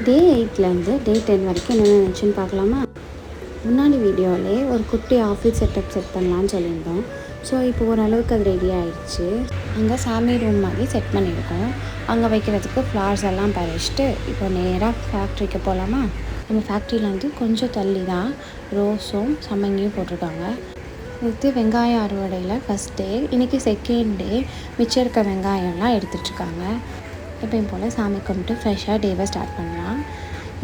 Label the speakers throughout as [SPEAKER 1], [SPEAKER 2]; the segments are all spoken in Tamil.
[SPEAKER 1] டே 8லேருந்து டே 10 வரைக்கும் என்ன நினச்சுன்னு பார்க்கலாமா? முன்னாடி வீடியோவிலே ஒரு குட்டி ஆஃபீஸ் செட் பண்ணலான்னு சொல்லியிருந்தோம். ஸோ இப்போ ஓரளவுக்கு அது ரெடி ஆகிடுச்சு. அங்கே சாமி ரூம் மாதிரி செட் பண்ணியிருக்கோம். அங்கே வைக்கிறதுக்கு ஃப்ளார்ஸ் எல்லாம் பறிச்சுட்டு இப்போ நேராக ஃபேக்ட்ரிக்கு போகலாமா? நம்ம ஃபேக்ட்ரியிலேருந்து கொஞ்சம் தள்ளி தான் ரோஸும் சம்மங்கியும் போட்டிருக்காங்க. அடுத்து வெங்காயம் அறுவடையில் ஃபஸ்ட் டே, இன்றைக்கி செகண்ட் டே. மிச்சம் இருக்க வெங்காயம்லாம் எடுத்துகிட்ருக்காங்க. எப்பயும் போல் சாமி கும்பிட்டு ஃப்ரெஷ்ஷாக டேவை ஸ்டார்ட் பண்ணலாம்.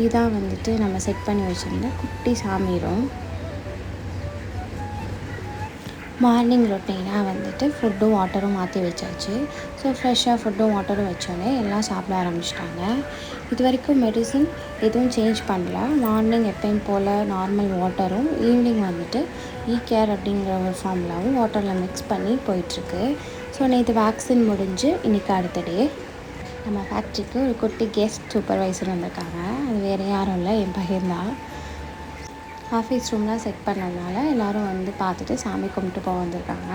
[SPEAKER 1] இதான் வந்துட்டு நம்ம செட் பண்ணி வச்சுருந்த குட்டி சாமி ரூம். மார்னிங் ரொட்டீனாக வந்துட்டு ஃபுட்டும் வாட்டரும் மாற்றி வச்சாச்சு. ஸோ ஃப்ரெஷ்ஷாக ஃபுட்டும் வாட்டரும் வச்சோன்னே எல்லாம் சாப்பிட ஆரம்பிச்சிட்டாங்க. இது வரைக்கும் மெடிசன் எதுவும் சேஞ்ச் பண்ணல. மார்னிங் எப்பயும் போல் நார்மல் வாட்டரும், ஈவினிங் வந்துட்டு கேர் அப்படிங்கிற ஒரு ஃபார்முலாவும் வாட்டரில் மிக்ஸ் பண்ணி போயிட்டுருக்கு. ஸோ நேற்று வேக்சின் முடிஞ்சு இன்றைக்கி அடுத்த டே. நம்ம ஃபேக்ட்ரிக்கு ஒரு குட்டி கெஸ்ட் சூப்பர்வைசர் வந்திருக்காங்க. அது வேறு யாரும் இல்லை, என் பையன் தான். ஆஃபீஸ் ரூம்லாம் செட் பண்ணதுனால எல்லோரும் வந்து பார்த்துட்டு சாமி கும்பிட்டு போக வந்திருக்காங்க.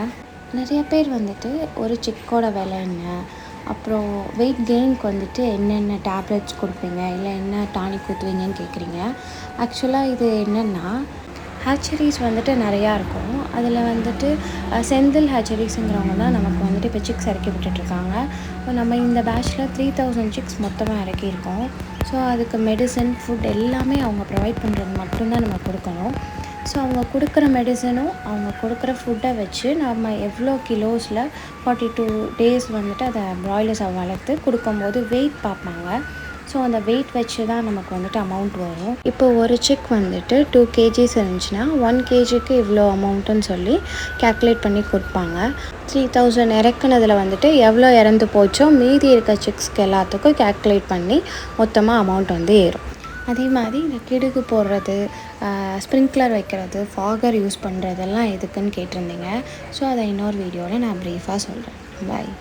[SPEAKER 1] நிறைய பேர் வந்துட்டு ஒரு சிக்கோட விலை என்ன, அப்புறம் வெயிட் கெயினுக்கு வந்துட்டு என்னென்ன டேப்லெட்ஸ் கொடுப்பீங்க, இல்லை என்ன டானிக் ஊற்றுவீங்கன்னு கேட்குறீங்க. ஆக்சுவலாக இது என்னென்னா, ஹேச்சரிஸ் வந்துட்டு நிறையா இருக்கும். அதில் வந்துட்டு செந்தில் ஹேச்சரிஸுங்கிறவங்க தான் நமக்கு வந்துட்டு இப்போ சிக்ஸ் இறக்கி விட்டுட்ருக்காங்க. இப்போ நம்ம இந்த பேட்சில் 3000 சிக்ஸ் மொத்தமாக இறக்கியிருக்கோம். ஸோ அதுக்கு மெடிசன், ஃபுட் எல்லாமே அவங்க ப்ரொவைட் பண்ணுறது மட்டும்தான் நம்ம கொடுக்கணும். ஸோ அவங்க கொடுக்குற மெடிசனும் அவங்க கொடுக்குற ஃபுட்டை வச்சு நம்ம எவ்வளோ கிலோஸில் 42 days வந்துட்டு அதை ப்ராய்லர்ஸை வளர்த்து கொடுக்கும்போது வெயிட் பார்ப்பாங்க. ஸோ அந்த வெயிட் வச்சு தான் நமக்கு வந்துட்டு அமௌண்ட் வரும். இப்போ ஒரு சிக் வந்துட்டு 2 kgs இருந்துச்சுன்னா 1 kgக்கு இவ்வளோ அமௌண்ட்டுன்னு சொல்லி கேல்குலேட் பண்ணி கொடுப்பாங்க. 3000 இறக்குனதில் வந்துட்டு எவ்வளோ இறந்து போச்சோ மீதி இருக்க சிக்ஸ்க்கு எல்லாத்துக்கும் கேல்குலேட் பண்ணி மொத்தமாக அமௌண்ட் வந்து ஏறும். அதே மாதிரி இந்த கிடுகு போடுறது, ஸ்ப்ரிங்க்லர் வைக்கிறது, ஃபாகர் யூஸ் பண்ணுறதெல்லாம் எதுக்குன்னு கேட்டிருந்தீங்க. ஸோ அதை இன்னொரு வீடியோவில் நான் ப்ரீஃபாக சொல்கிறேன். பாய்.